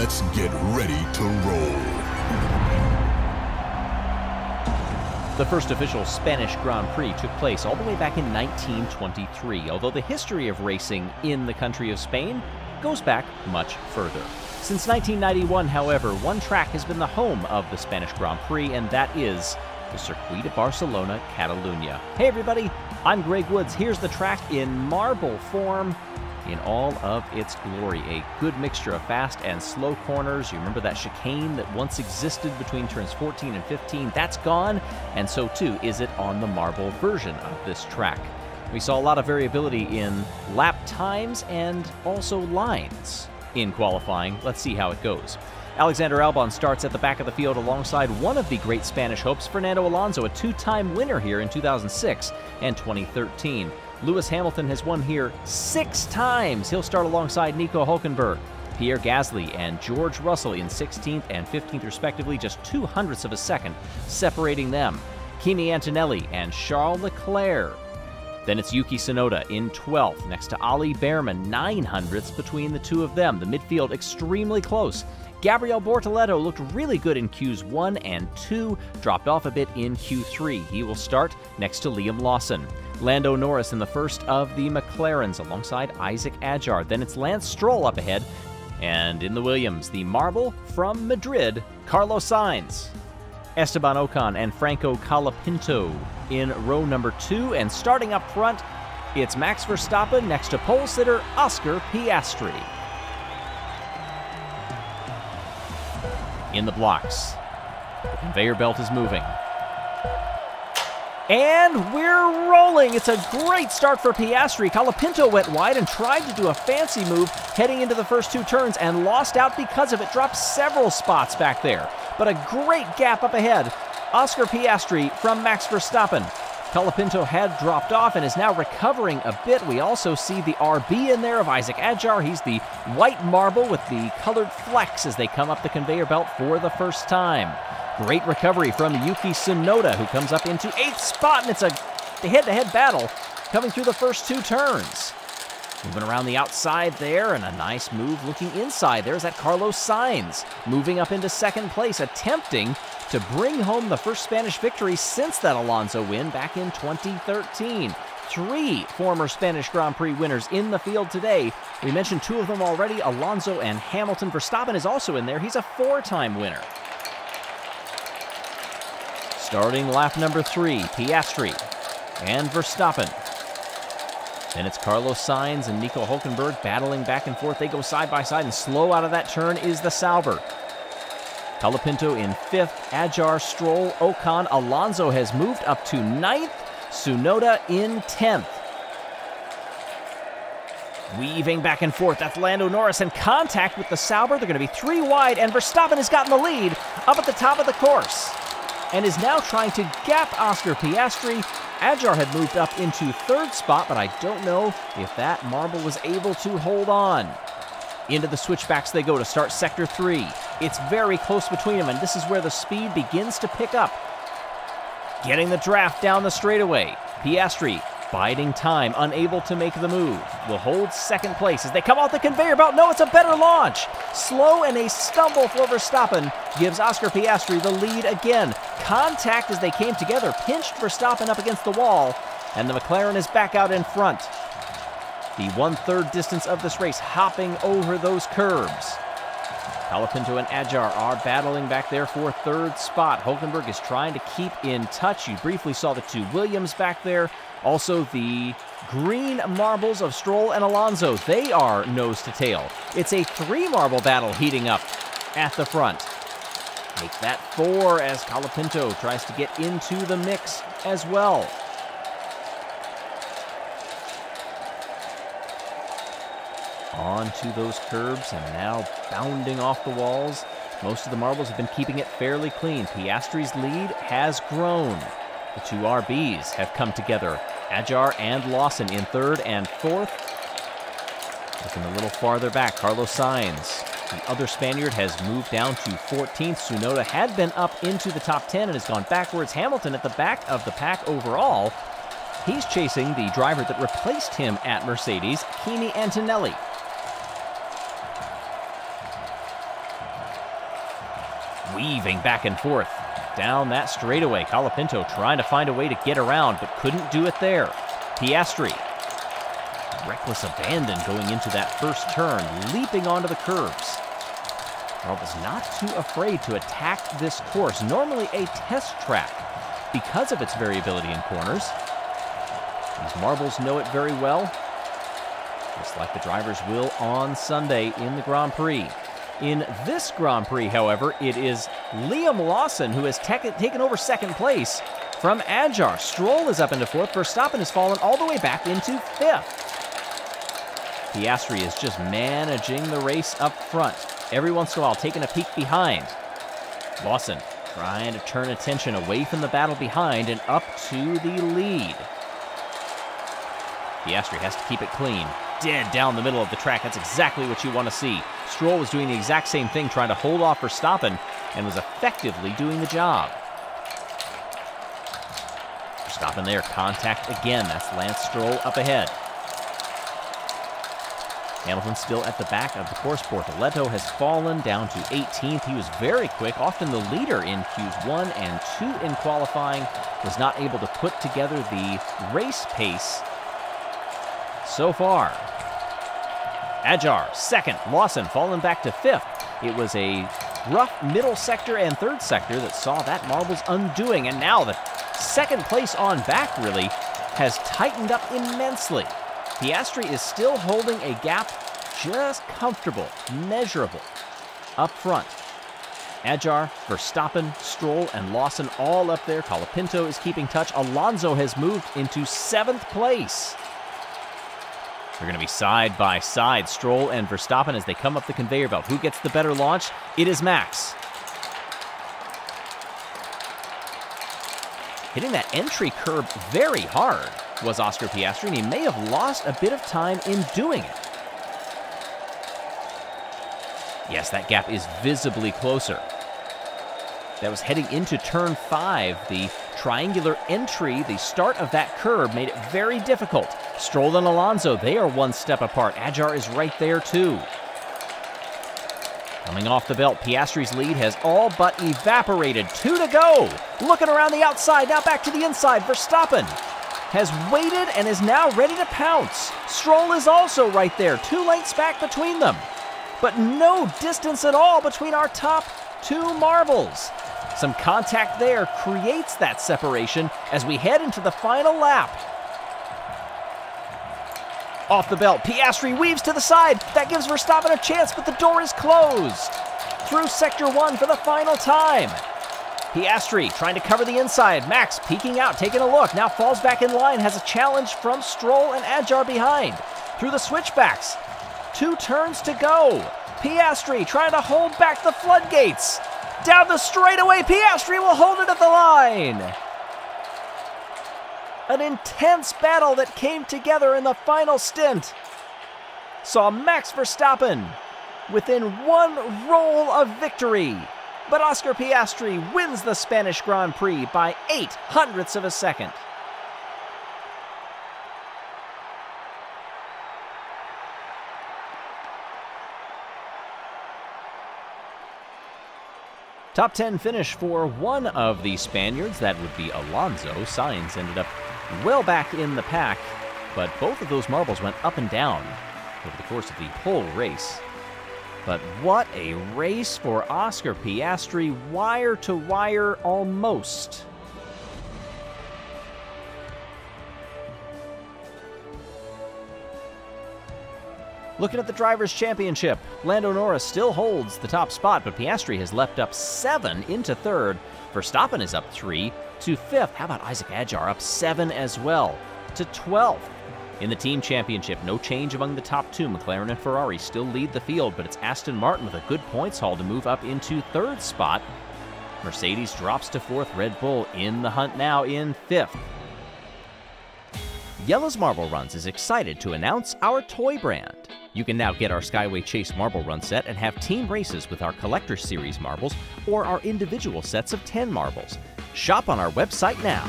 Let's get ready to roll. The first official Spanish Grand Prix took place all the way back in 1923, although the history of racing in the country of Spain goes back much further. Since 1991, however, one track has been the home of the Spanish Grand Prix, and that is the Circuit de Barcelona, Catalunya. Hey everybody, I'm Greg Woods. Here's the track in marble form in all of its glory. A good mixture of fast and slow corners. You remember that chicane that once existed between turns 14 and 15? That's gone, and so too is it on the marble version of this track. We saw a lot of variability in lap times and also lines in qualifying. Let's see how it goes. Alexander Albon starts at the back of the field alongside one of the great Spanish hopes, Fernando Alonso, a two-time winner here in 2006 and 2013. Lewis Hamilton has won here 6 times. He'll start alongside Nico Hülkenberg, Pierre Gasly, and George Russell in 16th and 15th respectively, just 0.02 of a second separating them. Kimi Antonelli and Charles Leclerc. Then it's Yuki Tsunoda in 12th, next to Ali Behrman, 0.09 between the two of them. The midfield extremely close. Gabriel Bortoleto looked really good in Qs 1 and 2, dropped off a bit in Q3. He will start next to Liam Lawson. Lando Norris in the first of the McLarens alongside Isaac Adjar. Then it's Lance Stroll up ahead. And in the Williams, the marble from Madrid, Carlos Sainz. Esteban Ocon and Franco Colapinto in row number 2. And starting up front, it's Max Verstappen next to pole sitter Oscar Piastri. In the blocks, the conveyor belt is moving. And we're rolling. It's a great start for Piastri. Colapinto went wide and tried to do a fancy move heading into the first 2 turns and lost out because of it. Dropped several spots back there. But a great gap up ahead. Oscar Piastri from Max Verstappen. Colapinto had dropped off and is now recovering a bit. We also see the RB in there of Isaac Adjar. He's the white marble with the colored flecks as they come up the conveyor belt for the first time. Great recovery from Yuki Tsunoda, who comes up into 8th spot, and it's a head-to-head battle coming through the first 2 turns. Moving around the outside there, and a nice move looking inside. There's that Carlos Sainz moving up into 2nd place, attempting to bring home the first Spanish victory since that Alonso win back in 2013. 3 former Spanish Grand Prix winners in the field today. We mentioned 2 of them already, Alonso and Hamilton. Verstappen is also in there. He's a 4-time winner. Starting lap number 3, Piastri and Verstappen. Then it's Carlos Sainz and Nico Hülkenberg battling back and forth. They go side by side, and slow out of that turn is the Sauber. Colapinto in 5th, Adjar, Stroll, Ocon. Alonso has moved up to 9th, Tsunoda in 10th. Weaving back and forth, that's Lando Norris in contact with the Sauber. They're going to be 3 wide, and Verstappen has gotten the lead up at the top of the course and is now trying to gap Oscar Piastri. Adjar had moved up into 3rd spot, but I don't know if that marble was able to hold on. Into the switchbacks they go to start Sector 3. It's very close between them, and this is where the speed begins to pick up. Getting the draft down the straightaway. Piastri biding time, unable to make the move. Will hold 2nd place as they come off the conveyor belt. No, it's a better launch. Slow and a stumble for Verstappen gives Oscar Piastri the lead again. Contact as they came together pinched Verstappen up against the wall, and the McLaren is back out in front. The 1/3 distance of this race, hopping over those curbs. Colapinto and Adjar are battling back there for 3rd spot. Hülkenberg is trying to keep in touch. You briefly saw the 2 Williams back there. Also the green marbles of Stroll and Alonso. They are nose to tail. It's a 3 marble battle heating up at the front. Make that 4 as Colapinto tries to get into the mix as well. Onto those curbs and now bounding off the walls. Most of the marbles have been keeping it fairly clean. Piastri's lead has grown. The 2 RBs have come together. Adjar and Lawson in 3rd and 4th. Looking a little farther back, Carlos Sainz. The other Spaniard has moved down to 14th. Tsunoda had been up into the top 10 and has gone backwards. Hamilton at the back of the pack overall. He's chasing the driver that replaced him at Mercedes, Kimi Antonelli. Weaving back and forth down that straightaway. Colapinto trying to find a way to get around, but couldn't do it there. Piastri, reckless abandon going into that first turn, leaping onto the curbs. Marbles not too afraid to attack this course, normally a test track because of its variability in corners. These marbles know it very well, just like the drivers will on Sunday in the Grand Prix. In this Grand Prix, however, it is Liam Lawson who has taken over second place from Ajar. Stroll is up into fourth. Verstappen has fallen all the way back into fifth. Piastri is just managing the race up front, every once in a while taking a peek behind. Lawson trying to turn attention away from the battle behind and up to the lead. Piastri has to keep it clean. Dead down the middle of the track. That's exactly what you want to see. Stroll was doing the exact same thing, trying to hold off Verstappen, and was effectively doing the job. Verstappen there, contact again. That's Lance Stroll up ahead. Hamilton still at the back of the course. Bortoleto has fallen down to 18th. He was very quick, often the leader in Q1 and 2 in qualifying. Was not able to put together the race pace so far. Ajar, second. Lawson fallen back to fifth. It was a rough middle sector and third sector that saw that Marble's undoing, and now the second place on back really has tightened up immensely. Piastri is still holding a gap just comfortable, measurable, up front. Ajar, Verstappen, Stroll, and Lawson all up there. Colapinto is keeping touch. Alonso has moved into 7th place. They're going to be side by side, Stroll and Verstappen, as they come up the conveyor belt. Who gets the better launch? It is Max. Hitting that entry curb very hard was Oscar Piastri, and he may have lost a bit of time in doing it. Yes, that gap is visibly closer. That was heading into turn 5. The triangular entry, the start of that curb, made it very difficult. Stroll and Alonso, they are one step apart. Ajar is right there too. Coming off the belt, Piastri's lead has all but evaporated. 2 to go. Looking around the outside, now back to the inside. Verstappen has waited and is now ready to pounce. Stroll is also right there, 2 lengths back between them. But no distance at all between our top 2 marbles. Some contact there creates that separation as we head into the final lap. Off the belt, Piastri weaves to the side. That gives Verstappen a chance, but the door is closed. Through Sector 1 for the final time. Piastri trying to cover the inside. Max peeking out, taking a look. Now falls back in line, has a challenge from Stroll and Ajar behind. Through the switchbacks. 2 turns to go. Piastri trying to hold back the floodgates. Down the straightaway, Piastri will hold it at the line. An intense battle that came together in the final stint saw Max Verstappen within 1 roll of victory. But Oscar Piastri wins the Spanish Grand Prix by 0.08 of a second. Top 10 finish for one of the Spaniards. That would be Alonso. Sainz ended up well back in the pack, but both of those marbles went up and down over the course of the whole race. But what a race for Oscar Piastri, wire to wire almost. Looking at the Drivers' Championship, Lando Norris still holds the top spot, but Piastri has leapt up 7 into 3rd. Verstappen is up 3 to 5th. How about Isaac Ajar up 7 as well to 12th? In the Team Championship, no change among the top 2. McLaren and Ferrari still lead the field, but it's Aston Martin with a good points haul to move up into 3rd spot. Mercedes drops to 4th. Red Bull in the hunt now in 5th. Jelle's Marble Runs is excited to announce our toy brand. You can now get our Skyway Chase Marble Run set and have team races with our Collector Series marbles or our individual sets of 10 marbles. Shop on our website now.